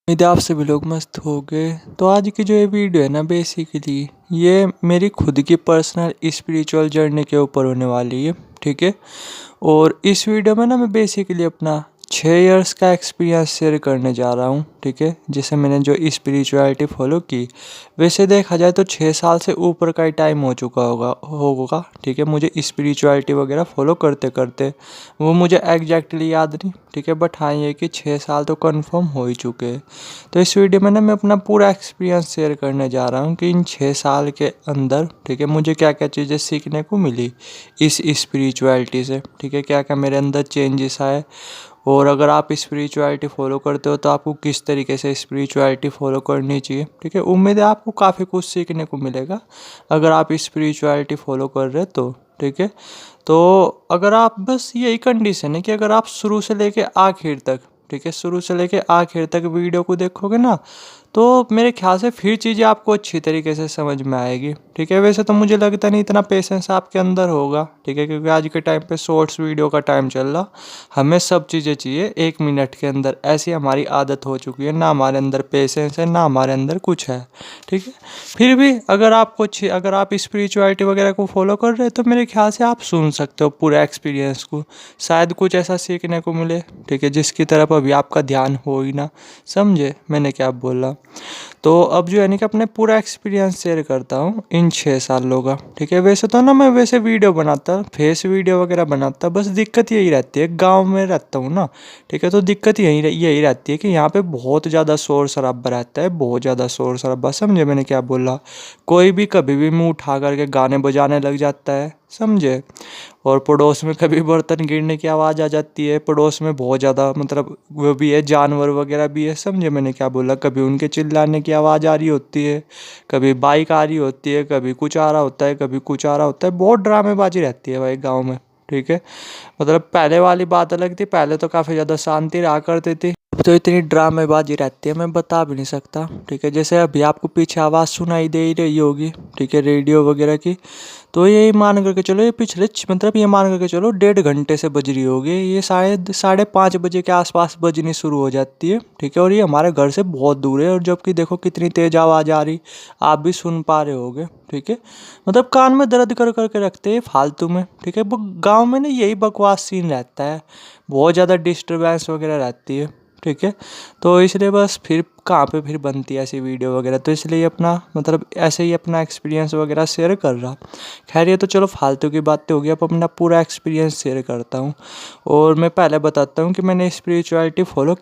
उम्मीद है आप सभी लोग मस्त हो गए। तो आज की जो ये वीडियो है ना, बेसिकली ये मेरी खुद की पर्सनल स्पिरिचुअल जर्नी के ऊपर होने वाली है। ठीक है। और इस वीडियो में ना मैं बेसिकली अपना 6 इयर्स का एक्सपीरियंस शेयर करने जा रहा हूँ। ठीक है। जिसे मैंने जो स्पिरिचुअलिटी फॉलो की, वैसे देखा जाए तो 6 साल से ऊपर का ही टाइम हो चुका होगा। ठीक है। मुझे स्पिरिचुअलिटी वगैरह फॉलो करते करते वो मुझे एग्जैक्टली याद नहीं। ठीक है। बट हाँ, ये कि 6 साल तो कंफर्म हो ही चुके हैं। तो इस वीडियो में ना मैं अपना पूरा एक्सपीरियंस शेयर करने जा रहा हूँ कि इन 6 साल के अंदर, ठीक है, मुझे क्या क्या चीज़ें सीखने को मिली इस स्पिरिचुअलिटी से। ठीक है। क्या क्या मेरे अंदर चेंजेस आए, और अगर आप स्पिरिचुअलिटी फॉलो करते हो तो आपको किस तरीके से स्पिरिचुअलिटी फॉलो करनी चाहिए। ठीक है। उम्मीद है आपको काफ़ी कुछ सीखने को मिलेगा अगर आप स्पिरिचुअलिटी फॉलो कर रहे हो तो। ठीक है। तो अगर आप, बस यही कंडीशन है कि अगर आप शुरू से लेके आखिर तक, ठीक है, शुरू से लेके आखिर तक वीडियो को देखोगे ना, तो मेरे ख्याल से फिर चीज़ें आपको अच्छी तरीके से समझ में आएगी। ठीक है। वैसे तो मुझे लगता नहीं इतना पेशेंस आपके अंदर होगा। ठीक है। क्योंकि आज के टाइम पे शॉर्ट्स वीडियो का टाइम चल रहा, हमें सब चीज़ें चाहिए 1 मिनट के अंदर। ऐसी हमारी आदत हो चुकी है, ना हमारे अंदर पेशेंस है, ना हमारे अंदर कुछ है। ठीक है। फिर भी अगर आप स्पिरिचुअलिटी वगैरह को फॉलो कर रहे हैं तो मेरे ख्याल से आप सुन सकते हो पूरा एक्सपीरियंस को, शायद कुछ ऐसा सीखने को मिले। ठीक है। जिसकी तरफ अभी आपका ध्यान हो ही ना। समझे मैंने क्या बोला? तो अब जो है ना कि अपने पूरा एक्सपीरियंस शेयर करता हूँ इन 6 सालों का। ठीक है। वैसे तो ना मैं वैसे वीडियो बनाता, फेस वीडियो वगैरह बनाता, बस दिक्कत यही रहती है, गांव में रहता हूँ ना। ठीक है। तो दिक्कत यही रहती है कि यहाँ पे बहुत ज़्यादा शोर शराबा रहता है, बहुत ज़्यादा शोर शराबा। समझे मैंने क्या बोला? कोई भी कभी भी मुँह उठा करके गाने बजाने लग जाता है। समझे? और पड़ोस में कभी बर्तन गिरने की आवाज़ आ जाती है। पड़ोस में बहुत ज़्यादा, मतलब वो भी है, जानवर वगैरह भी है। समझे मैंने क्या बोला? कभी उनके चिल्लाने की आवाज़ आ रही होती है, कभी बाइक आ रही होती है, कभी कुछ आ रहा होता है, कभी कुछ आ रहा होता है। बहुत ड्रामेबाजी रहती है भाई गाँव में। ठीक है। मतलब पहले वाली बात अलग थी, पहले तो काफ़ी ज़्यादा शांति रहा करती थी। अब तो इतनी ड्रामेबाजी रहती है, मैं बता भी नहीं सकता। ठीक है। जैसे अभी आपको पीछे आवाज़ सुनाई दे ही रही होगी, ठीक है, रेडियो वगैरह की। तो यही मान करके चलो, ये पिछले मतलब ये मान करके चलो 1.5 घंटे से बज रही होगी। ये शायद 5:30 बजे के आसपास बजनी शुरू हो जाती है। ठीक है। और ये हमारे घर से बहुत दूर है, और जबकि देखो कितनी तेज़ आवाज़ आ रही, आप भी सुन पा रहे होगे। ठीक है। मतलब कान में दर्द कर करके रखते हैं फालतू में। ठीक है। गाँव में ना यही बकवास सीन रहता है, बहुत ज़्यादा डिस्टर्बेंस वगैरह रहती है। ठीक है। तो इसलिए बस फिर कहाँ पे फिर बनती है ऐसी वीडियो वगैरह, तो इसलिए अपना, मतलब ऐसे ही अपना एक्सपीरियंस वगैरह शेयर कर रहा। खैर ये तो चलो फालतू की बातें होगी, अब अपना पूरा एक्सपीरियंस शेयर करता हूँ। और मैं पहले बताता हूँ कि मैंने स्पिरिचुअलिटी फॉलो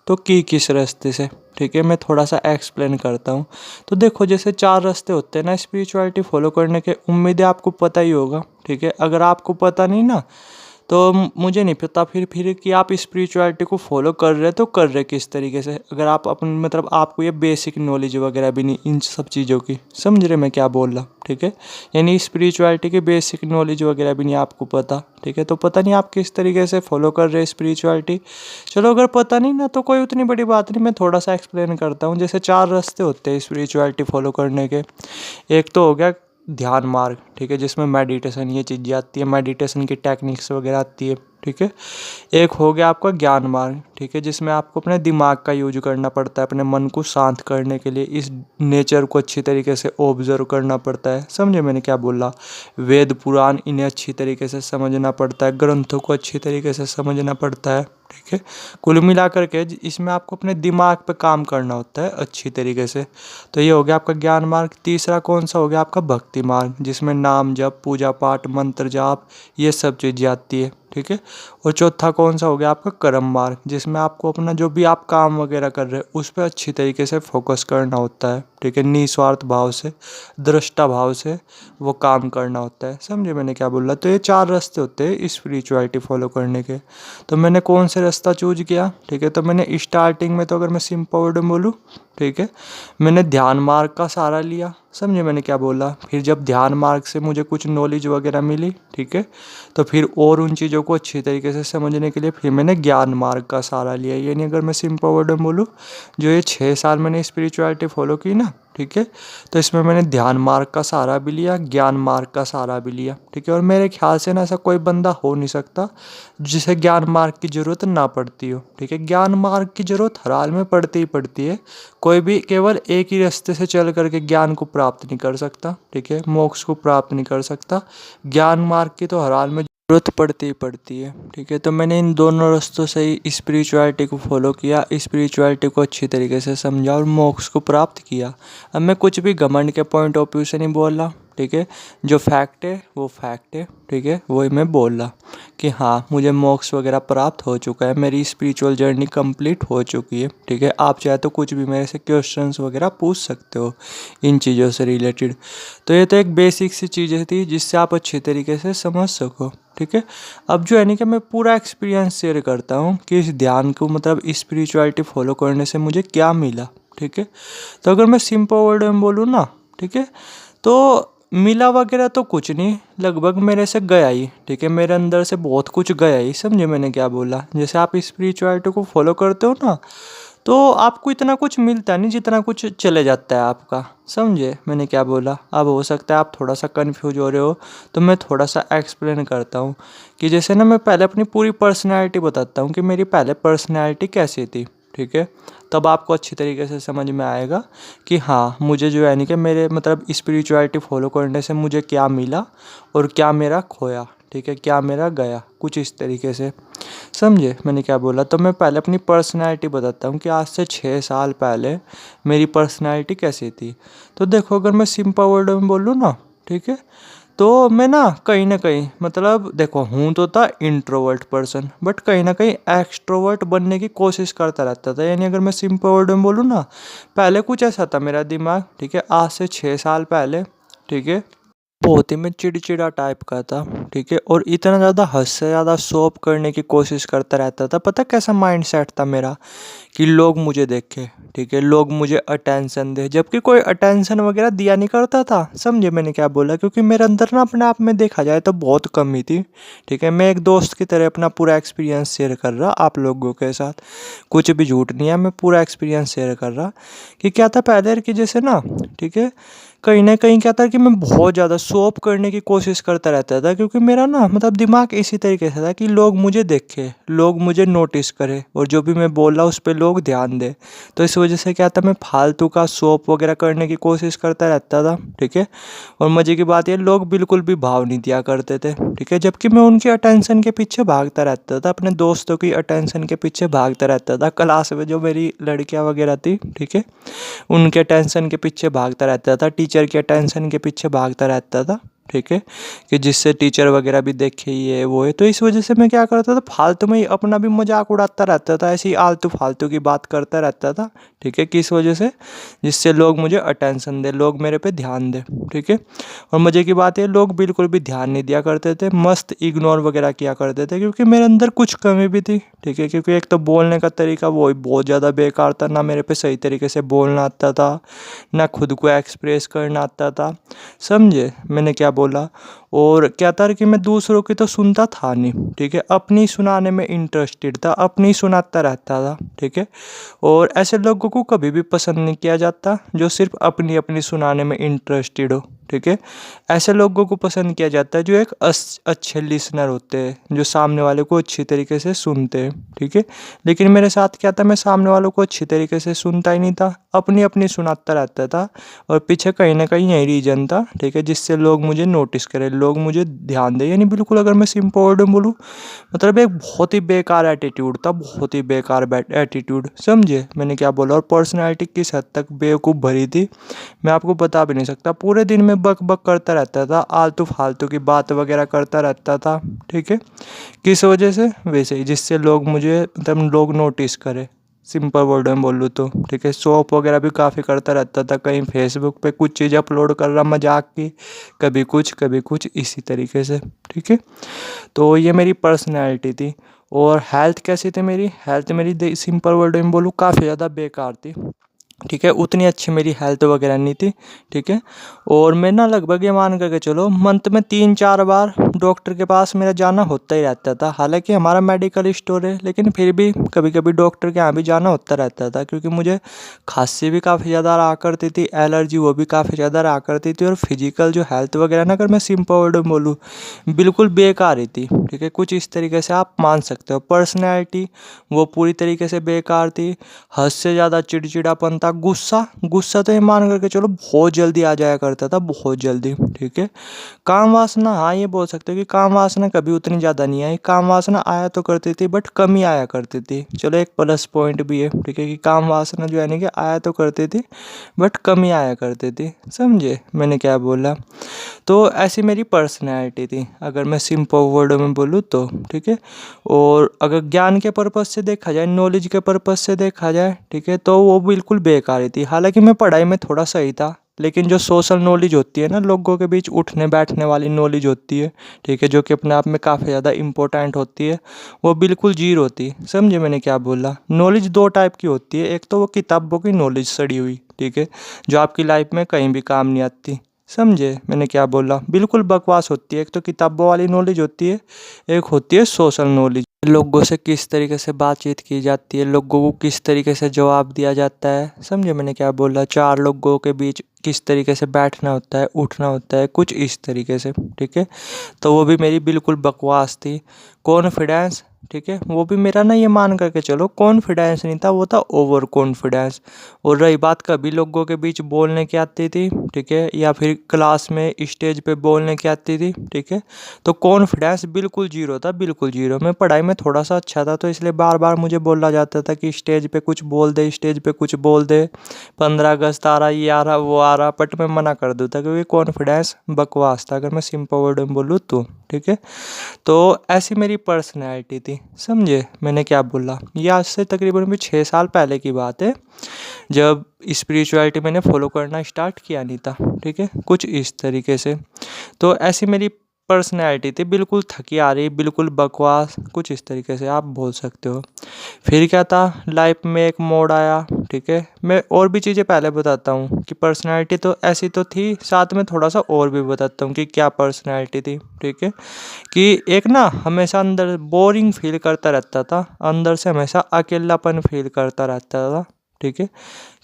तो की किस रास्ते से। ठीक है। मैं थोड़ा सा एक्सप्लेन करता हूँ। तो देखो, जैसे 4 रास्ते होते हैं ना स्पिरिचुअलिटी फॉलो करने के, उम्मीद है आपको पता ही होगा। ठीक है। अगर आपको पता नहीं ना, तो मुझे नहीं पता फिर कि आप स्पिरिचुअलिटी को फॉलो कर रहे तो कर रहे किस तरीके से। अगर आप अपन, मतलब आपको ये बेसिक नॉलेज वगैरह भी नहीं इन सब चीज़ों की, समझ रहे मैं क्या बोल रहा? ठीक है। यानी स्पिरिचुअलिटी की बेसिक नॉलेज वगैरह भी नहीं आपको पता। ठीक है। तो पता नहीं आप किस तरीके से फॉलो कर रहे हैं स्पिरिचुअलिटी। चलो अगर पता नहीं ना, तो कोई उतनी बड़ी बात नहीं, मैं थोड़ा सा एक्सप्लेन करता हूँ। जैसे 4 रास्ते होते हैं स्पिरिचुअलिटी फॉलो करने के। एक तो हो गया ध्यान मार्ग। ठीक है। जिसमें मेडिटेशन ये चीज़ें आती है, मेडिटेशन की टेक्निक्स वगैरह आती है। ठीक है। एक हो गया आपका ज्ञान मार्ग। ठीक है। जिसमें आपको अपने दिमाग का यूज करना पड़ता है, अपने मन को शांत करने के लिए इस नेचर को अच्छी तरीके से ऑब्जर्व करना पड़ता है। समझे मैंने क्या बोला? वेद पुराण इन्हें अच्छी तरीके से समझना पड़ता है, ग्रंथों को अच्छी तरीके से समझना पड़ता है। ठीक है। कुल मिला करके इसमें आपको अपने दिमाग पे काम करना होता है अच्छी तरीके से। तो ये हो गया आपका ज्ञान मार्ग। तीसरा कौन सा हो गया? आपका भक्ति मार्ग, जिसमें नाम जप, पूजा पाठ, मंत्र जाप, ये सब चीज़ें आती है। ठीक है। और चौथा कौन सा हो गया? आपका कर्म मार्ग, जिसमें आपको अपना जो भी आप काम वगैरह कर रहे हैं उस पर अच्छी तरीके से फोकस करना होता है। ठीक है। निस्वार्थ भाव से, दृष्टा भाव से वो काम करना होता है। समझे मैंने क्या बोला? तो ये 4 रास्ते होते हैं स्पिरिचुअलिटी फॉलो करने के। तो मैंने कौन से रास्ता चूज किया? ठीक है। तो मैंने स्टार्टिंग में, तो अगर मैं सिंपल वर्ड में बोलूँ, ठीक है, मैंने ध्यान मार्ग का सहारा लिया। समझे मैंने क्या बोला? फिर जब ध्यान मार्ग से मुझे कुछ नॉलेज वगैरह मिली, ठीक है, तो फिर और उन चीज़ों को अच्छी तरीके से समझने के लिए फिर मैंने ज्ञान मार्ग का सहारा लिया। यानी अगर मैं सिंपल वर्ड में बोलूँ, जो ये 6 साल मैंने स्पिरिचुअलिटी फॉलो की ना, ठीक है, तो इसमें मैंने ध्यान मार्ग का सहारा भी लिया, ज्ञान मार्ग का सहारा भी लिया, ठीक है। और मेरे ख्याल से ना ऐसा कोई बंदा हो नहीं सकता जिसे ज्ञान मार्ग की ज़रूरत ना पड़ती हो, ठीक है। ज्ञान मार्ग की ज़रूरत हर हाल में पड़ती ही पड़ती है। कोई भी केवल एक ही रास्ते से चल करके ज्ञान को प्राप्त नहीं कर सकता, ठीक है, मोक्ष को प्राप्त नहीं कर सकता। ज्ञान मार्ग की तो हर हाल में ज़रूरत पड़ती ही पड़ती है, ठीक है। तो मैंने इन दोनों रास्तों से ही स्पिरिचुअलिटी को फॉलो किया, स्पिरिचुअलिटी को अच्छी तरीके से समझा और मोक्ष को प्राप्त किया। अब मैं कुछ भी घमंड के पॉइंट ऑफ व्यू से नहीं बोल रहा, ठीक है। जो फैक्ट है वो फैक्ट है, ठीक है, वही मैं बोल रहा कि हाँ, मुझे मोक्ष वगैरह प्राप्त हो चुका है, मेरी स्पिरिचुअल जर्नी कंप्लीट हो चुकी है, ठीक है। आप चाहे तो कुछ भी मेरे से क्वेश्चंस वगैरह पूछ सकते हो इन चीज़ों से रिलेटेड। तो ये तो एक बेसिक सी चीज़ें थी जिससे आप अच्छे तरीके से समझ सको, ठीक है। अब जो है नहीं कि मैं पूरा एक्सपीरियंस शेयर करता हूँ कि इस ध्यान को मतलब स्पिरिचुअलिटी फॉलो करने से मुझे क्या मिला, ठीक है। तो अगर मैं सिंपल वर्ड में बोलूँ ना, ठीक है, तो मिला वगैरह तो कुछ नहीं, लगभग मेरे से गया ही, ठीक है। मेरे अंदर से बहुत कुछ गया ही, समझे मैंने क्या बोला। जैसे आप स्पिरिचुअलिटी को फॉलो करते हो ना, तो आपको इतना कुछ मिलता नहीं जितना कुछ चले जाता है आपका, समझे मैंने क्या बोला। अब हो सकता है आप थोड़ा सा कंफ्यूज हो रहे हो, तो मैं थोड़ा सा एक्सप्लेन करता हूँ कि जैसे ना मैं पहले अपनी पूरी पर्सनैलिटी बताता हूँ कि मेरी पहले पर्सनैलिटी कैसी थी, ठीक है। तब आपको अच्छी तरीके से समझ में आएगा कि हाँ, मुझे जो है नहीं कि मेरे मतलब स्पिरिचुअलिटी फॉलो करने से मुझे क्या मिला और क्या मेरा खोया, ठीक है, क्या मेरा गया, कुछ इस तरीके से, समझे मैंने क्या बोला। तो मैं पहले अपनी पर्सनैलिटी बताता हूँ कि आज से 6 साल पहले मेरी पर्सनैलिटी कैसी थी। तो देखो, अगर मैं सिंपल वर्ड में बोलूँ ना, ठीक है, तो मैं ना कहीं मतलब देखो, हूँ तो था इंट्रोवर्ट पर्सन, बट कहीं ना कहीं एक्सट्रोवर्ट बनने की कोशिश करता रहता था। यानी अगर मैं सिंपल वर्ड में बोलूँ ना, पहले कुछ ऐसा था मेरा दिमाग, ठीक है, आज से 6 साल पहले, ठीक है, बहुत ही मैं चिड़चिड़ा टाइप का था, ठीक है। और इतना ज़्यादा हद से ज़्यादा शो ऑफ करने की कोशिश करता रहता था। पता कैसा माइंडसेट था मेरा कि लोग मुझे देखें, ठीक है, लोग मुझे अटेंशन दे, जबकि कोई अटेंशन वगैरह दिया नहीं करता था, समझे मैंने क्या बोला। क्योंकि मेरे अंदर ना अपने आप में देखा जाए तो बहुत कमी थी, ठीक है। मैं एक दोस्त की तरह अपना पूरा एक्सपीरियंस शेयर कर रहा आप लोगों के साथ, कुछ भी झूठ नहीं है, मैं पूरा एक्सपीरियंस शेयर कर रहा कि क्या था पहले की जैसे ना, ठीक है, कहीं ना कहीं क्या था कि मैं बहुत ज़्यादा शो ऑफ करने की कोशिश करता रहता था। क्योंकि मेरा ना मतलब दिमाग इसी तरीके से था कि लोग मुझे देखें, लोग मुझे नोटिस करें और जो भी मैं बोल रहा उस पर लोग ध्यान दें। तो इस वजह से क्या था, मैं फालतू का शो ऑफ वगैरह करने की कोशिश करता रहता था, ठीक है। और मज़े की बात ये, लोग बिल्कुल भी भाव नहीं दिया करते थे, ठीक है। जबकि मैं उनकी अटेंशन के पीछे भागता रहता था, अपने दोस्तों की अटेंशन के पीछे भागता रहता था। क्लास में जो मेरी लड़कियाँ वगैरह थी, ठीक है, उनके टेंशन के पीछे भागता रहता था, टीचर के टेंशन के पीछे भागता रहता था, ठीक है, कि जिससे टीचर वगैरह भी देखे ये वो है। तो इस वजह से मैं क्या करता था, फालतू में ही अपना भी मजाक उड़ाता रहता था, ऐसी आलतू फालतू की बात करता रहता था, ठीक है। किस वजह से, जिससे लोग मुझे अटेंशन दे, लोग मेरे पे ध्यान दे, ठीक है। और मज़े की बात है, लोग बिल्कुल भी ध्यान नहीं दिया करते थे, मस्त इग्नोर वगैरह किया करते थे। क्योंकि मेरे अंदर कुछ कमी भी थी, ठीक है। क्योंकि एक तो बोलने का तरीका वो बहुत ज़्यादा बेकार था, ना मेरे पे सही तरीके से बोलना आता था, ना खुद को एक्सप्रेस करना आता था, समझे मैंने क्या बोला। और क्या था कि मैं दूसरों की तो सुनता था नहीं, ठीक है, अपनी सुनाने में इंटरेस्टेड था, अपनी सुनाता रहता था, ठीक है। और ऐसे लोगों को कभी भी पसंद नहीं किया जाता जो सिर्फ अपनी अपनी सुनाने में इंटरेस्टेड हो, ठीक है। ऐसे लोगों को पसंद किया जाता है जो एक अच्छे लिसनर होते हैं, जो सामने वाले को अच्छी तरीके से सुनते हैं, ठीक है। लेकिन मेरे साथ क्या था, मैं सामने वालों को अच्छी तरीके से सुनता ही नहीं था, अपनी अपनी सुनाता रहता था। और पीछे कहीं ना कहीं यही रीजन था, ठीक है, जिससे लोग मुझे नोटिस करें, लोग मुझे ध्यान दें। यानी बिल्कुल अगर मैं सिंपल वर्ड में बोलूँ, मतलब एक बहुत ही बेकार एटीट्यूड था, बहुत ही बेकार एटीट्यूड, समझे मैंने क्या बोला। और पर्सनैलिटी किस हद तक बेवकूफ़ भरी थी मैं आपको बता भी नहीं सकता। पूरे दिन में बक बक करता रहता था, आलतू फालतू की बात वगैरह करता रहता था, ठीक है। किस वजह से, वैसे ही जिससे लोग मुझे मतलब लोग नोटिस करें, सिंपल वर्ड में बोलूँ तो, ठीक है। शो ऑफ वगैरह भी काफ़ी करता रहता था, कहीं फेसबुक पे कुछ चीज़ अपलोड कर रहा मजाक की, कभी कुछ इसी तरीके से, ठीक है। तो ये मेरी पर्सनैलिटी थी। और हेल्थ कैसी थी मेरी, हेल्थ मेरी सिंपल वर्ड में बोलूँ काफ़ी ज़्यादा बेकार थी। ठीक है, उतनी अच्छी मेरी हेल्थ वगैरह नहीं थी। ठीक है, और मैं ना लगभग ये मान करके चलो मंथ में 3-4 बार डॉक्टर के पास मेरा जाना होता ही रहता था। हालांकि हमारा मेडिकल स्टोर है, लेकिन फिर भी कभी कभी डॉक्टर के यहाँ भी जाना होता रहता था, क्योंकि मुझे खांसी भी काफ़ी ज़्यादा रहा करती थी, एलर्जी वो भी काफ़ी ज़्यादा रहा करती थी, और फिजिकल जो हेल्थ वगैरह ना, अगर मैं सिंपल वर्ड में बोलूँ, बिल्कुल बेकार ही थी। ठीक है, कुछ इस तरीके से आप मान सकते हो। पर्सनैलिटी वो पूरी तरीके से बेकार थी। हद से ज़्यादा चिड़चिड़ापन था। गुस्सा गुस्सा तो ये मान करके चलो बहुत जल्दी आ जाया करता था, बहुत जल्दी। ठीक है, काम वासना, हाँ ये बोल सकते हो कि काम वासना कभी उतनी ज़्यादा नहीं आई। काम वासना आया तो करती थी, बट कम ही आया करती थी। चलो एक प्लस पॉइंट भी है, ठीक है, कि काम वासना जो है ना कि आया तो करती थी, बट कम ही आया करती थी। समझे मैंने क्या बोला? तो ऐसी मेरी पर्सनैलिटी थी, अगर मैं सिंपल वर्ड में बोलूँ तो। ठीक है, और अगर ज्ञान के पर्पज़ से देखा जाए, नॉलेज के पर्पज़ से देखा जाए, ठीक है, तो वो बिल्कुल बेकार ही थी। हालांकि मैं पढ़ाई में थोड़ा सही था, लेकिन जो सोशल नॉलेज होती है ना, लोगों के बीच उठने बैठने वाली नॉलेज होती है, ठीक है, जो कि अपने आप में काफ़ी ज़्यादा इंपॉर्टेंट होती है, वो बिल्कुल जीरो होती। समझे मैंने क्या बोला? नॉलेज दो टाइप की होती है, एक तो वो किताबों की नॉलेज सड़ी हुई, ठीक है, जो आपकी लाइफ में कहीं भी काम नहीं आती। समझे मैंने क्या बोला? बिल्कुल बकवास होती है। एक तो किताबों वाली नॉलेज होती है, एक होती है सोशल नॉलेज। लोगों से किस तरीके से बातचीत की जाती है, लोगों को किस तरीके से जवाब दिया जाता है। समझे मैंने क्या बोला? चार लोगों के बीच किस तरीके से बैठना होता है, उठना होता है, कुछ इस तरीके से। ठीक है, तो वो भी मेरी बिल्कुल बकवास थी। कॉन्फिडेंस, ठीक है, वो भी मेरा ना ये मान करके चलो कॉन्फिडेंस नहीं था, वो था ओवर कॉन्फिडेंस। और रही बात कभी लोगों के बीच बोलने की आती थी, ठीक है, या फिर क्लास में स्टेज पे बोलने की आती थी, ठीक है, तो कॉन्फिडेंस बिल्कुल जीरो था, बिल्कुल जीरो। मैं पढ़ाई में थोड़ा सा अच्छा था, तो इसलिए बार बार मुझे बोला जाता था कि स्टेज पे कुछ बोल दे, स्टेज पे कुछ बोल दे, 15 अगस्त आ रहा, ये आ रहा, वो आ रहा, बट मैं मना कर दूँ था, क्योंकि कॉन्फिडेंस बकवास था, अगर मैं सिंपल वर्ड में बोलूँ तो। ठीक है, तो ऐसी मेरी पर्सनैलिटी थी। समझे मैंने क्या बोला? ये आज से तकरीबन भी 6 साल पहले की बात है, जब स्पिरिचुअलिटी मैंने फॉलो करना स्टार्ट किया नहीं था। ठीक है, कुछ इस तरीके से। तो ऐसी मेरी पर्सनैलिटी थी, बिल्कुल थकी आ रही, बिल्कुल बकवास, कुछ इस तरीके से आप बोल सकते हो। फिर क्या था, लाइफ में एक मोड़ आया। ठीक है, मैं और भी चीज़ें पहले बताता हूँ कि पर्सनैलिटी तो ऐसी तो थी, साथ में थोड़ा सा और भी बताता हूँ कि क्या पर्सनैलिटी थी। ठीक है, कि एक ना हमेशा अंदर बोरिंग फील करता रहता था, अंदर से हमेशा अकेलापन फील करता रहता था। ठीक है,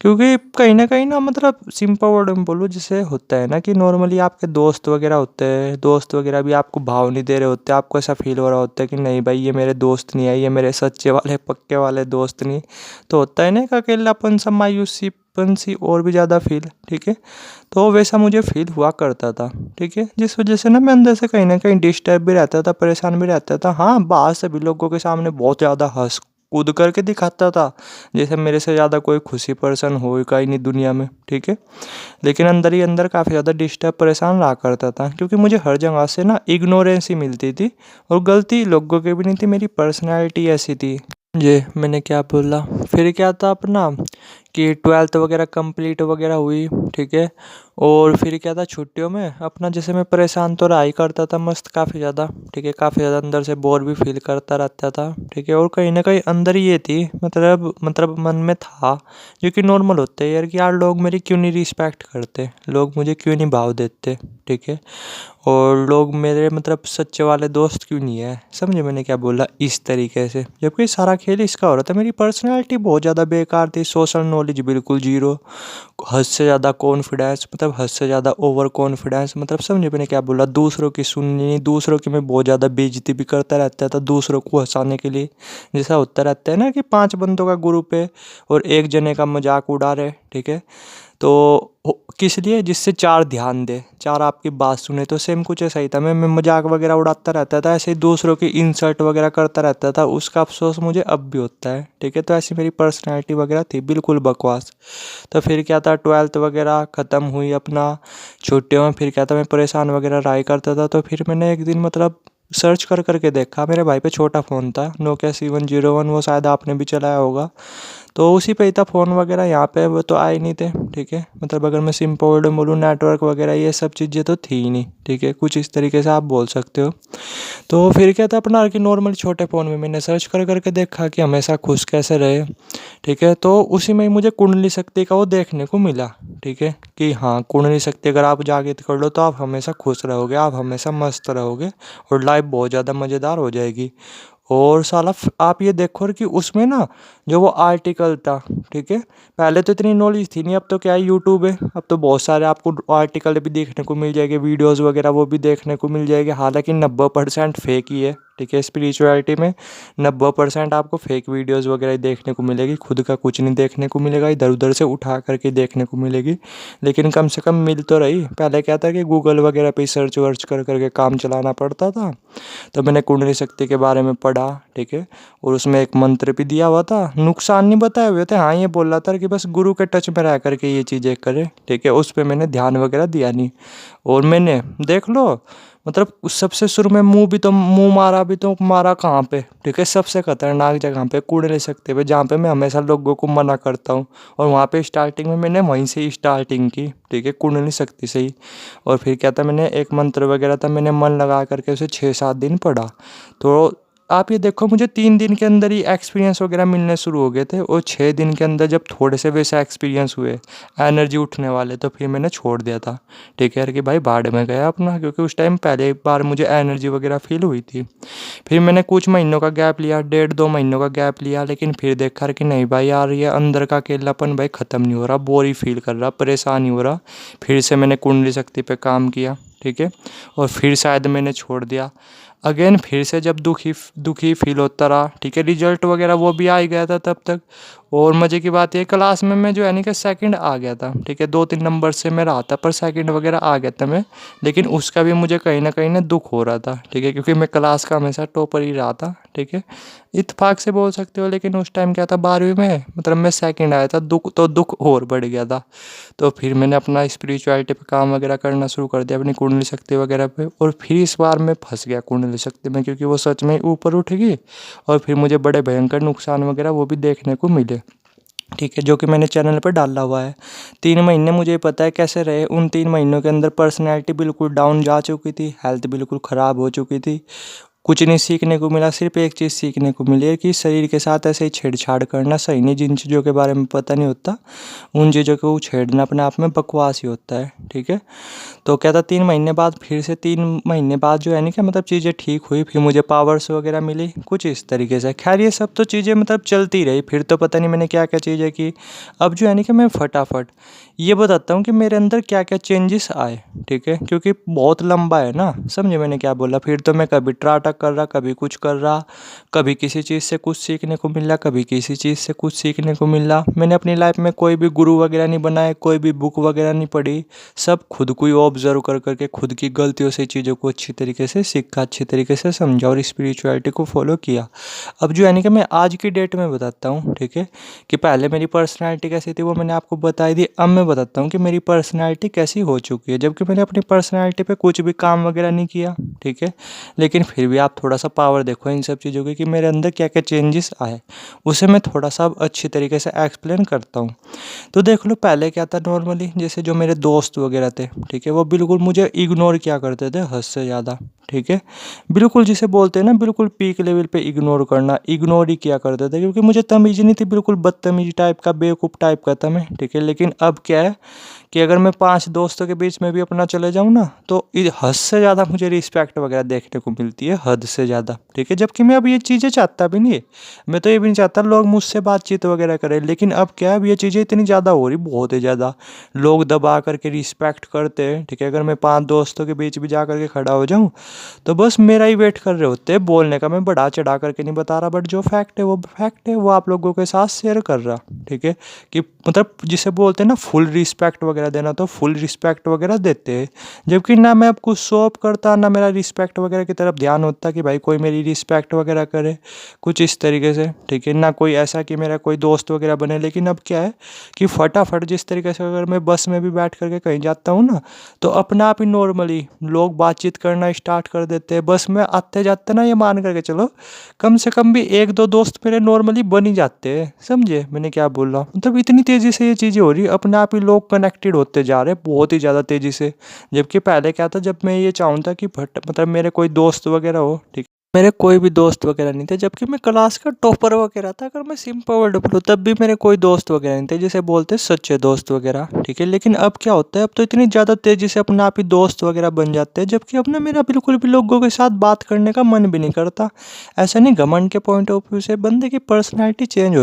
क्योंकि कहीं ना मतलब सिंपल वर्ड में बोलूँ, जैसे होता है ना कि नॉर्मली आपके दोस्त वगैरह होते हैं, दोस्त वगैरह भी आपको भाव नहीं दे रहे होते, आपको ऐसा फील हो रहा होता है कि नहीं भाई ये मेरे दोस्त नहीं है, ये मेरे सच्चे वाले पक्के वाले दोस्त नहीं। तो होता है ना एक अकेलापन सा, मायूसीपन सी और भी ज़्यादा फील। ठीक है, तो वैसा मुझे फील हुआ करता था। ठीक है, जिस वजह से मैं अंदर से कहीं ना कहीं डिस्टर्ब भी रहता था, परेशान भी रहता था। हाँ, बाहर सभी लोगों के सामने बहुत ज़्यादा हंस कूद करके दिखाता था, जैसे मेरे से ज़्यादा कोई खुशी पर्सन हो ही नहीं दुनिया में। ठीक है, लेकिन अंदर ही अंदर काफ़ी ज़्यादा डिस्टर्ब परेशान रहा करता था, क्योंकि मुझे हर जगह से ना इग्नोरेंस ही मिलती थी, और गलती लोगों की भी नहीं थी, मेरी पर्सनैलिटी ऐसी थी। जी मैंने क्या बोला? फिर क्या था अपना कि 12th वगैरह कंप्लीट वगैरह हुई। ठीक है, और फिर क्या था, छुट्टियों में अपना जैसे मैं परेशान तो रहा ही करता था मस्त काफ़ी ज़्यादा। ठीक है, काफ़ी ज़्यादा अंदर से बोर भी फील करता रहता था। ठीक है, और कहीं ना कहीं अंदर ये थी, मतलब मन में था, जो कि नॉर्मल होता है यार, कि यार लोग मेरी क्यों नहीं रिस्पेक्ट करते, लोग मुझे क्यों नहीं भाव देते। ठीक है, और लोग मेरे मतलब सच्चे वाले दोस्त क्यों नहीं है। समझे मैंने क्या बोला? इस तरीके से, जबकि सारा खेल इसका हो रहा था। मेरी पर्सनैलिटी बहुत ज़्यादा बेकार थी, सोशल नॉलेज बिल्कुल जीरो, हद से ज़्यादा कॉन्फिडेंस, मतलब हद से ज़्यादा ओवर कॉन्फिडेंस, मतलब समझे मैंने क्या बोला? दूसरों की सुननी नहीं, दूसरों की मैं बहुत ज़्यादा बेइज्जती भी करता रहता था, दूसरों को हंसाने के लिए। जैसा होता रहता है ना कि 5 बंदों का ग्रुप है और एक जने का मजाक उड़ा रहे। ठीक है, तो किस लिए? जिससे 4 ध्यान दे, 4 आपकी बात सुने। तो सेम कुछ ऐसा ही था, मैं मजाक वगैरह उड़ाता रहता था, ऐसे ही दूसरों की इंसल्ट वगैरह करता रहता था। उसका अफसोस मुझे अब भी होता है। ठीक है, तो ऐसी मेरी पर्सनैलिटी वगैरह थी, बिल्कुल बकवास। तो फिर क्या था, 12th वगैरह ख़त्म हुई अपना, छुट्टियों में फिर क्या था, मैं परेशान वगैरह रहा करता था। तो फिर मैंने एक दिन मतलब सर्च कर करके देखा, मेरे भाई पे छोटा फ़ोन था, नोकिया C101, वो शायद आपने भी चलाया होगा। तो उसी पे ही था फ़ोन वगैरह, यहाँ पे वो तो आए नहीं थे, ठीक है। मतलब अगर मैं सिंपल वर्ड में बोलूँ, नेटवर्क वगैरह ये सब चीज़ें तो थी ही नहीं, ठीक है। कुछ इस तरीके से आप बोल सकते हो। तो फिर क्या था अपना कि नॉर्मल छोटे फ़ोन में मैंने सर्च कर करके देखा कि हमेशा खुश कैसे रहे, ठीक है। तो उसी में ही मुझे कुंडली शक्ति का वो देखने को मिला, ठीक है, कि हाँ कुंडली शक्ति अगर आप जागृत कर लो तो आप हमेशा खुश रहोगे, आप हमेशा मस्त रहोगे और लाइफ बहुत ज़्यादा मज़ेदार हो जाएगी। और साला आप ये देखो कि उसमें ना जो वो आर्टिकल था, ठीक है, पहले तो इतनी नॉलेज थी नहीं, अब तो क्या है यूट्यूब है, अब तो बहुत सारे आपको आर्टिकल भी देखने को मिल जाएंगे, वीडियोस वगैरह वो भी देखने को मिल जाएंगे। हालांकि 90% फेक ही है, ठीक है। स्पिरिचुअलिटी में 90% आपको फेक वीडियोस वगैरह ही देखने को मिलेगी, खुद का कुछ नहीं देखने को मिलेगा, इधर उधर से उठा करके देखने को मिलेगी। लेकिन कम से कम मिल तो रही। पहले क्या था कि गूगल वगैरह पे सर्च वर्च कर करके काम चलाना पड़ता था। तो मैंने कुंडली शक्ति के बारे में पढ़ा, ठीक है, और उसमें एक मंत्र भी दिया हुआ था, नुकसान नहीं बताए हुए थे। हाँ ये बोल रहा था कि बस गुरु के टच में रह करके ये चीज़ें करे, ठीक है। उस पर मैंने ध्यान वगैरह दिया नहीं। और मैंने देख लो, मतलब सबसे शुरू में मुंह मारा भी तो मारा कहाँ पे, ठीक है, सबसे खतरनाक जगह पे, कुंडली शक्ति पे, जहाँ पे मैं हमेशा लोगों को मना करता हूँ। और वहाँ पे स्टार्टिंग में मैंने वहीं से ही स्टार्टिंग की, ठीक है, कुंडली शक्ति से ही। और फिर क्या था, मैंने एक मंत्र वगैरह था, मैंने मन लगा करके उसे 6-7 दिन पढ़ा। तो आप ये देखो मुझे 3 दिन के अंदर ही एक्सपीरियंस वगैरह मिलने शुरू हो गए थे। और 6 दिन के अंदर जब थोड़े से वैसे एक्सपीरियंस हुए, एनर्जी उठने वाले, तो फिर मैंने छोड़ दिया था, ठीक है, कि भाई भाड़ में गया अपना। क्योंकि उस टाइम पहले एक बार मुझे एनर्जी वगैरह फील हुई थी। फिर मैंने कुछ महीनों का गैप लिया, 1.5-2 महीनों का गैप लिया। लेकिन फिर देखा कि नहीं भाई यार, ये अंदर का अकेलापन भाई ख़त्म नहीं हो रहा, बोर ही फील कर रहा, परेशान नहीं हो रहा। फिर से मैंने कुंडली शक्ति पे काम किया, ठीक है, और फिर शायद मैंने छोड़ दिया। अगेन फिर से जब दुखी फील होता रहा, ठीक है, रिजल्ट वगैरह वो भी आ ही गया था तब तक। और मज़े की बात ये, क्लास में मैं जो है नहीं कि सेकंड आ गया था, ठीक है, 2-3 नंबर से मैं रहा था, पर सेकंड वगैरह आ गया था मैं। लेकिन उसका भी मुझे कहीं ना कहीं दुख हो रहा था, ठीक है, क्योंकि मैं क्लास का हमेशा टॉपर ही रहा था, ठीक है, इत्तेफाक से बोल सकते हो। लेकिन उस टाइम क्या था, 12वीं में मतलब मैं सेकंड आया था, दुख और बढ़ गया था। तो फिर मैंने अपना स्पिरिचुअलिटी पे काम वगैरह करना शुरू कर दिया, अपनी कुंडली शक्ति वगैरह पे। और फिर इस बार मैं फंस गया कुंडली शक्ति में, क्योंकि वो सच में ऊपर उठ गई। और फिर मुझे बड़े भयंकर नुकसान वगैरह वो भी देखने को मिले, ठीक है, जो कि मैंने चैनल पर डाला हुआ है। 3 महीने मुझे पता है कैसे रहे। उन 3 महीनों के अंदर पर्सनैलिटी बिल्कुल डाउन जा चुकी थी, हेल्थ बिल्कुल ख़राब हो चुकी थी। कुछ नहीं सीखने को मिला, सिर्फ एक चीज़ सीखने को मिली है कि शरीर के साथ ऐसे ही छेड़छाड़ करना सही नहीं। जिन चीज़ों के बारे में पता नहीं होता, उन चीज़ों को छेड़ना अपने आप में बकवास ही होता है, ठीक है। तो क्या था, 3 महीने बाद, फिर से 3 महीने बाद जो है नहीं, क्या मतलब चीज़ें ठीक हुई। फिर मुझे पावर्स वगैरह मिली कुछ इस तरीके से। खैर ये सब तो चीज़ें मतलब चलती रही। फिर तो पता नहीं मैंने क्या क्या चीज़ें की। अब जो है नहीं कि मैं फटाफट ये बताता हूँ कि मेरे अंदर क्या क्या चेंजेस आए, ठीक है, क्योंकि बहुत लंबा है ना, समझे मैंने क्या बोला। फिर तो मैं कभी ट्राटक कर रहा, कभी कुछ कर रहा, कभी किसी चीज़ से कुछ सीखने को मिल रहा, कभी किसी चीज़ से कुछ सीखने को मिल रहा। मैंने अपनी लाइफ में कोई भी गुरु वगैरह नहीं बनाए, कोई भी बुक वगैरह नहीं पढ़ी, सब खुद को ही ऑब्जर्व कर करके खुद की गलतियों से चीज़ों को अच्छी तरीके से सीखा, अच्छी तरीके से समझा और स्पिरिचुअलिटी को फॉलो किया। अब जो है नहीं कि मैं आज की डेट में बताता हूँ, ठीक है, कि पहले मेरी पर्सनैलिटी कैसी थी वो मैंने आपको बताई दी। अब मैं बताता हूँ कि मेरी पर्सनैलिटी कैसी हो चुकी है, जबकि मैंने अपनी पर्सनैलिटी पे कुछ भी काम वगैरह नहीं किया, ठीक है। लेकिन फिर भी आप थोड़ा सा पावर देखो इन सब चीज़ों की, कि मेरे अंदर क्या क्या चेंजेस आए, उसे मैं थोड़ा सा अच्छी तरीके से एक्सप्लेन करता हूँ। तो देख लो, पहले क्या था, नॉर्मली जैसे जो मेरे दोस्त वगैरह थे, ठीक है, वो बिल्कुल मुझे इग्नोर किया करते थे, हद से ज़्यादा, ठीक है, बिल्कुल जिसे बोलते हैं ना बिल्कुल पीक लेवल पे इग्नोर करना, इग्नोर ही किया करते थे, क्योंकि मुझे तमीज़ नहीं थी, बिल्कुल बदतमीज टाइप का, बेवकूफ़ टाइप का था मैं, ठीक है। लेकिन अब क्या है कि अगर मैं 5 दोस्तों के बीच में भी अपना चले जाऊँ ना, तो हद से ज़्यादा मुझे रिस्पेक्ट वगैरह देखने को मिलती है, हद से ज़्यादा, ठीक है। जबकि मैं अब ये चीज़ें चाहता भी नहीं है, मैं तो ये भी नहीं चाहता लोग मुझसे बातचीत वगैरह करें। लेकिन अब क्या है, अब ये चीज़ें इतनी ज़्यादा हो रही, बहुत ही ज़्यादा लोग दबा करके रिस्पेक्ट करते हैं, ठीक है। अगर मैं 5 दोस्तों के बीच भी जा करके खड़ा हो जाऊँ, तो बस मेरा ही वेट कर रहे होते हैं बोलने का। मैं बढ़ा चढ़ा करके नहीं बता रहा, बट जो फैक्ट है वो फैक्ट है, वो आप लोगों के साथ शेयर कर रहा, ठीक है। कि मतलब जिसे बोलते हैं ना फुल रिस्पेक्ट वगैरह देना, तो फुल रिस्पेक्ट वगैरह देते हैं। जबकि ना मैं अब कुछ शो ऑफ करता, ना मेरा रिस्पेक्ट वगैरह की तरफ ध्यान होता कि भाई कोई मेरी रिस्पेक्ट वगैरह करे, कुछ इस तरीके से, ठीक है ना। कोई ऐसा कि मेरा कोई दोस्त वगैरह बने। लेकिन अब क्या है कि फटाफट जिस तरीके से अगर मैं बस में भी बैठ करके कहीं जाता हूँ ना, तो अपने आप ही नॉर्मली लोग बातचीत करना स्टार्ट कर देते हैं। बस में आते जाते ना, ये मान करके चलो कम से कम भी एक दो दोस्त मेरे नॉर्मली बन ही जाते हैं। समझे मैंने क्या बोल रहा हूँ? मतलब इतनी तेज़ी से ये चीज़ें हो रही है, अपने आप ही लोग कनेक्टेड होते जा रहे हैं बहुत ही ज़्यादा तेज़ी से। जबकि पहले क्या था, जब मैं ये चाहूँ था कि मतलब मेरे कोई दोस्त वगैरह हो, ठीक, मेरे कोई भी दोस्त वगैरह नहीं थे। जबकि मैं क्लास का टॉपर वगैरह था, अगर मैं सिंपल वर्ड बोलूँ, तब भी मेरे कोई दोस्त वगैरह नहीं थे, जिसे बोलते सच्चे दोस्त वगैरह, ठीक है। लेकिन अब क्या होता है, अब तो इतनी ज़्यादा तेज़ी से अपने आप ही दोस्त वगैरह बन जाते हैं। जबकि अब ना मेरा बिल्कुल भी लोगों के साथ बात करने का मन भी नहीं करता। ऐसा नहीं, घमंड के पॉइंट ऑफ व्यू से बंदे की पर्सनैलिटी चेंज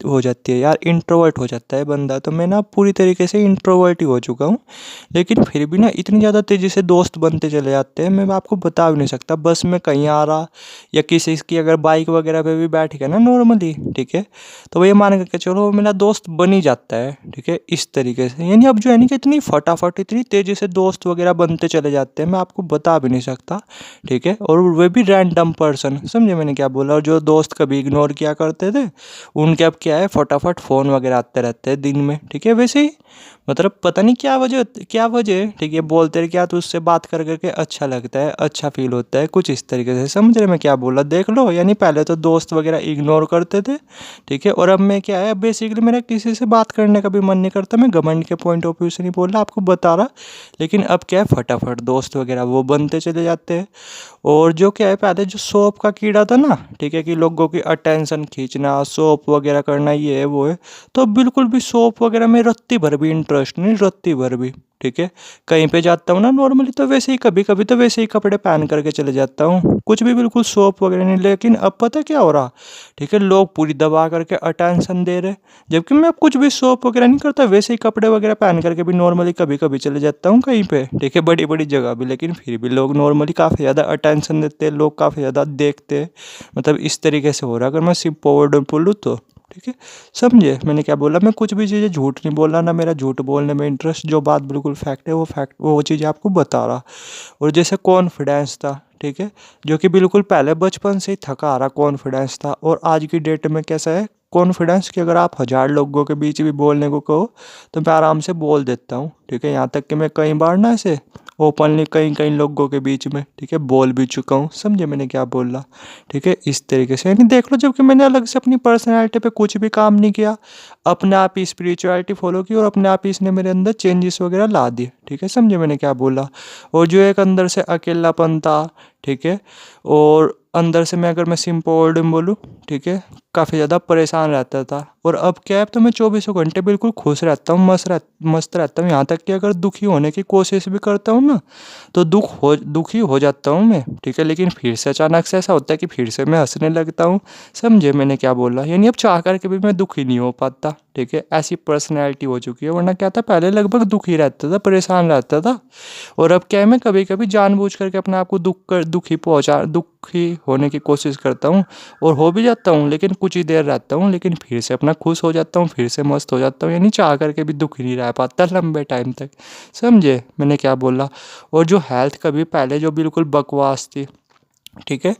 हो जाती है यार, इंट्रोवर्ट हो जाता है बंदा। तो मैं ना पूरी तरीके से इंट्रोवर्ट ही हो चुका हूँ। लेकिन फिर भी ना इतनी ज़्यादा तेज़ी से दोस्त बनते चले जाते हैं, मैं आपको बता भी नहीं सकता। बस में कहीं आ रहा या किसी की अगर बाइक वगैरह पे भी बैठ गया ना नॉर्मली, ठीक है, तो ये मान करके चलो वो मेरा दोस्त बन ही जाता है, ठीक है, इस तरीके से। यानी अब जो है ना कि इतनी फटाफट इतनी तेज़ी से दोस्त वगैरह बनते चले जाते हैं, मैं आपको बता भी नहीं सकता, ठीक है। और वे भी रैंडम पर्सन, समझे मैंने क्या बोला। और जो दोस्त कभी इग्नोर किया करते थे, उनके अब क्या है, फटाफट फ़ोन वगैरह आते रहते हैं दिन में, ठीक है। वैसे ही मतलब पता नहीं क्या वजह, ठीक है, बोलते रहे क्या, तो उससे बात कर करके अच्छा लगता है, अच्छा फील होता है, कुछ इस तरीके से। समझ रहे मैं क्या बोला? देख लो, यानी पहले तो दोस्त वगैरह इग्नोर करते थे, ठीक है, और अब मैं क्या है, बेसिकली मेरा किसी से बात करने का भी मन नहीं करता। मैं घमंड के पॉइंट ऑफ व्यू से नहीं बोल रहा, आपको बता रहा। लेकिन अब क्या है, फटाफट दोस्त वगैरह वो बनते चले जाते हैं। और जो क्या है, पहले जो शो ऑफ का कीड़ा था ना, ठीक है, कि लोगों की अटेंशन खींचना, शो ऑफ वगैरह करना, ये है वो है, तो बिल्कुल भी शो ऑफ वगैरह में रत्ती भर भी इंटरेस्ट नहीं, रत्ती भर भी, ठीक है। कहीं पे जाता हूँ ना नॉर्मली, तो वैसे ही कभी कभी तो वैसे ही कपड़े पहन करके चले जाता हूँ, कुछ भी बिल्कुल शो ऑफ वगैरह नहीं। लेकिन अब पता क्या हो रहा, ठीक है, लोग पूरी दबा करके अटेंशन दे रहे। जबकि मैं अब कुछ भी शो ऑफ वगैरह नहीं करता, वैसे ही कपड़े वगैरह पहन करके भी नॉर्मली कभी कभी चले जाता हूँ कहीं पे, ठीक है, बड़ी बड़ी जगह भी। लेकिन फिर भी लोग नॉर्मली काफ़ी ज़्यादा अटेंशन देते हैं, लोग काफ़ी ज़्यादा देखते हैं। मतलब इस तरीके से हो रहा है, अगर मैं सिर्फ वर्ड बोलूँ तो, ठीक है। समझे मैंने क्या बोला? मैं कुछ भी चीज़ें झूठ नहीं बोल रहा, ना मेरा झूठ बोलने में इंटरेस्ट। जो बात बिल्कुल फैक्ट है, वो चीज़ आपको बता रहा। और जैसे कॉन्फिडेंस था, ठीक है, जो कि बिल्कुल पहले बचपन से ही थका आ रहा कॉन्फिडेंस था, और आज की डेट में कैसा है कॉन्फिडेंस कि अगर आप 1000 लोगों के बीच भी बोलने को कहो, तो मैं आराम से बोल देता हूँ, ठीक है। यहाँ तक कि मैं कई बार ना ऐसे ओपनली कई कई लोगों के बीच में, ठीक है, बोल भी चुका हूँ। समझे मैंने क्या बोल रहा, ठीक है, इस तरीके से। यानी देख लो, जबकि मैंने अलग से अपनी पर्सनैलिटी पे कुछ भी काम नहीं किया, अपने आप ही स्पिरिचुअलिटी फॉलो की, और अपने आप ही इसने मेरे अंदर चेंजेस वगैरह ला दिए, ठीक है। समझे मैंने क्या बोला? और जो एक अंदर से अकेलापन था, ठीक है, और अंदर से मैं, अगर मैं सिंपल वर्ड में बोलूँ, ठीक है, काफ़ी ज़्यादा परेशान रहता था। और अब क्या है, अब तो मैं 24 घंटे बिल्कुल खुश रहता हूँ, मस्त रहता हूँ। यहाँ तक कि अगर दुखी होने की कोशिश भी करता हूँ ना, तो दुखी हो जाता हूँ मैं, ठीक है। लेकिन फिर से अचानक से ऐसा होता है कि फिर से मैं हंसने लगता हूँ। समझे मैंने क्या बोला? यानी अब चाह करके भी मैं दुखी नहीं हो पाता, ठीक है। ऐसी पर्सनैलिटी हो चुकी है। वरना क्या था, पहले लगभग दुखी रहता था, परेशान रहता था। और अब क्या है, मैं कभी कभी जानबूझ करके अपने आप को दुखी होने की कोशिश करता हूँ, और हो भी जाता हूँ। लेकिन कुछ ही देर रहता हूँ, लेकिन फिर से अपना खुश हो जाता हूँ, फिर से मस्त हो जाता हूँ। यानी चाह करके भी दुखी नहीं रह पाता लंबे टाइम तक। समझे मैंने क्या बोला? और जो हेल्थ कभी पहले जो बिल्कुल बकवास थी, ठीक है,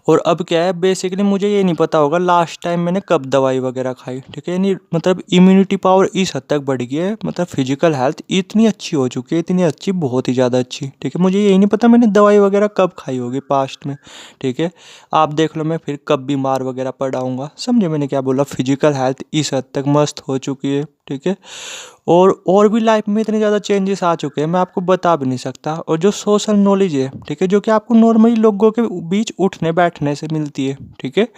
और अब क्या है, बेसिकली मुझे ये नहीं पता होगा लास्ट टाइम मैंने कब दवाई वगैरह खाई, ठीक है। यानी मतलब इम्यूनिटी पावर इस हद तक बढ़ गई है, मतलब फिजिकल हेल्थ इतनी अच्छी हो चुकी है, इतनी अच्छी, बहुत ही ज़्यादा अच्छी, ठीक है। मुझे यही नहीं पता मैंने दवाई वगैरह कब खाई होगी पास्ट में, ठीक है। आप देख लो मैं फिर कब बीमार वगैरह पड़ा हूँगा। समझे मैंने क्या बोला? फिजिकल हेल्थ इस हद तक मस्त हो चुकी है, ठीक है। और भी लाइफ में इतने ज़्यादा चेंजेस आ चुके हैं, मैं आपको बता भी नहीं सकता। और जो सोशल नॉलेज है, ठीक है, जो कि आपको नॉर्मली लोगों के बीच उठने बैठने से मिलती है, ठीक है।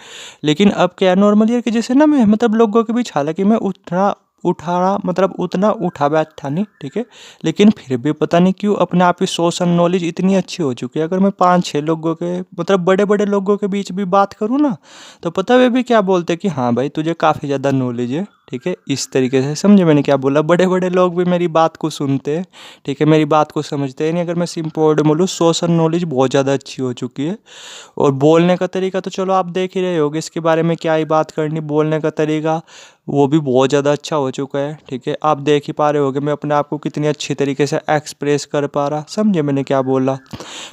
लेकिन अब क्या है, नॉर्मली कि जैसे ना मैं मतलब लोगों के बीच, हालांकि मैं उतना उठा बैठा नहीं, ठीक है। लेकिन फिर भी पता नहीं क्यों अपने आप ही सोशल नॉलेज इतनी अच्छी हो चुकी है। अगर मैं 5-6 लोगों के, मतलब बड़े बड़े लोगों के बीच भी बात करूँ ना, तो पता वे भी क्या बोलते हैं कि हाँ भाई तुझे काफ़ी ज़्यादा नॉलेज है, ठीक है, इस तरीके से समझे मैंने क्या बोला। बड़े बड़े लोग भी मेरी बात को सुनते हैं, ठीक है, मेरी बात को समझते हैं। नहीं, अगर मैं सिंपल वर्ड में बोलूँ, सोशल नॉलेज बहुत ज़्यादा अच्छी हो चुकी है। और बोलने का तरीका तो चलो आप देख ही रहे होगे, इसके बारे में क्या ही बात करनी। बोलने का तरीका वो भी बहुत ज़्यादा अच्छा हो चुका है, ठीक है। आप देख ही पा रहे होगे मैं अपने आप को कितनी अच्छी तरीके से एक्सप्रेस कर पा रहा, समझे मैंने क्या बोला।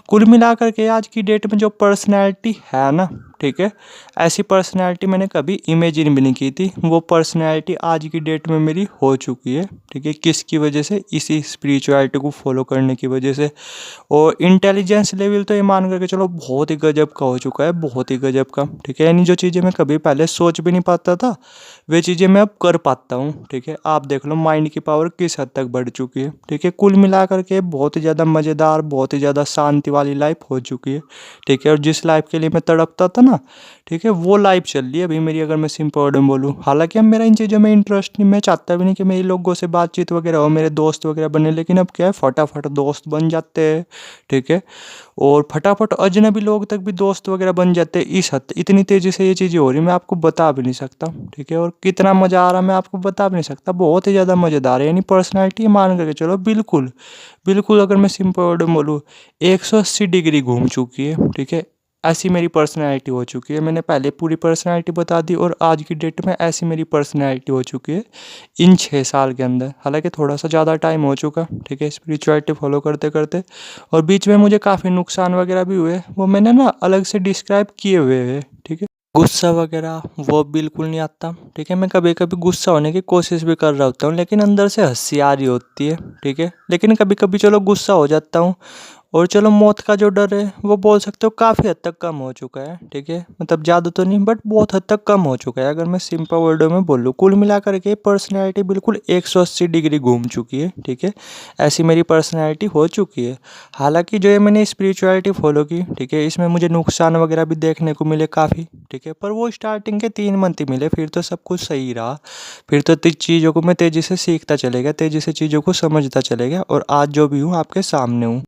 कुल मिलाकर के आज की डेट में जो पर्सनैलिटी है ना, ठीक है, ऐसी पर्सनैलिटी मैंने कभी इमेजिन भी नहीं की थी। वो पर्सनैलिटी आज की डेट में मेरी हो चुकी है, ठीक है। किसकी वजह से? इसी स्पिरिचुअलिटी को फॉलो करने की वजह से। और इंटेलिजेंस लेवल तो ये मान करके चलो बहुत ही गजब का हो चुका है, बहुत ही गजब का, ठीक है। यानी जो चीज़ें मैं कभी पहले सोच भी नहीं पाता था, वे चीज़ें मैं अब कर पाता हूँ, ठीक है। आप देख लो माइंड की पावर किस हद तक बढ़ चुकी है, ठीक है। कुल मिलाकर के बहुत ही ज़्यादा मज़ेदार, बहुत ही ज़्यादा शांति वाली लाइफ हो चुकी है, ठीक है। और जिस लाइफ के लिए मैं तड़पता था ना, ठीक है, वो लाइफ चल रही है अभी मेरी, अगर मैं सिंपल वर्ड में बोलूँ। हालांकि अब मेरा इन चीज़ों में इंटरेस्ट नहीं, मैं चाहता भी नहीं कि मेरी लोगों से बातचीत वगैरह हो, मेरे दोस्त वगैरह बने, लेकिन अब क्या है, फटाफट दोस्त बन जाते हैं, ठीक है। और फटाफट अजनबी लोग तक भी दोस्त वगैरह बन जाते हैं। इस हद इतनी तेज़ी से ये चीज़ें हो रही, मैं आपको बता भी नहीं सकता, ठीक है। और कितना मज़ा आ रहा मैं आपको बता भी नहीं सकता, बहुत ही ज़्यादा मज़ेदार है। यानी पर्सनैलिटी मान करके चलो बिल्कुल बिल्कुल, अगर मैं सिंपल वर्ड में बोलूँ, 180 डिग्री घूम चुकी है, ठीक है। ऐसी मेरी पर्सनैलिटी हो चुकी है। मैंने पहले पूरी पर्सनैलिटी बता दी, और आज की डेट में ऐसी मेरी पर्सनैलिटी हो चुकी है इन 6 साल के अंदर। हालांकि थोड़ा सा ज़्यादा टाइम हो चुका, ठीक है, स्पिरिचुअलिटी फॉलो करते करते। और बीच में मुझे काफ़ी नुकसान वगैरह भी हुए, वो मैंने ना अलग से डिस्क्राइब किए हुए हैं, ठीक है। गुस्सा वगैरह वो बिल्कुल नहीं आता, ठीक है। मैं कभी कभी गुस्सा होने की कोशिश भी कर रहा होता हूँ, लेकिन अंदर से हंसी आ रही होती है, ठीक है। लेकिन कभी कभी चलो गुस्सा हो जाता हूँ, और चलो मौत का जो डर है वो बोल सकते हो काफ़ी हद तक कम हो चुका है, ठीक है। मतलब ज़्यादा तो नहीं, बट बहुत हद तक कम हो चुका है, अगर मैं सिंपल वर्डों में बोलूँ। कुल मिलाकर के पर्सनैलिटी बिल्कुल 180 डिग्री घूम चुकी है, ठीक है। ऐसी मेरी पर्सनैलिटी हो चुकी है। हालांकि जो है मैंने स्पिरिचुअलिटी फॉलो की, ठीक है, इसमें मुझे नुकसान वगैरह भी देखने को मिले काफ़ी, ठीक है। पर वो स्टार्टिंग के 3 मंथ ही मिले, फिर तो सब कुछ सही रहा। फिर तो चीज़ों को मैं तेज़ी से सीखता चलेगा, तेज़ी से चीज़ों को समझता चलेगा, और आज जो भी हूँ आपके सामने हूँ।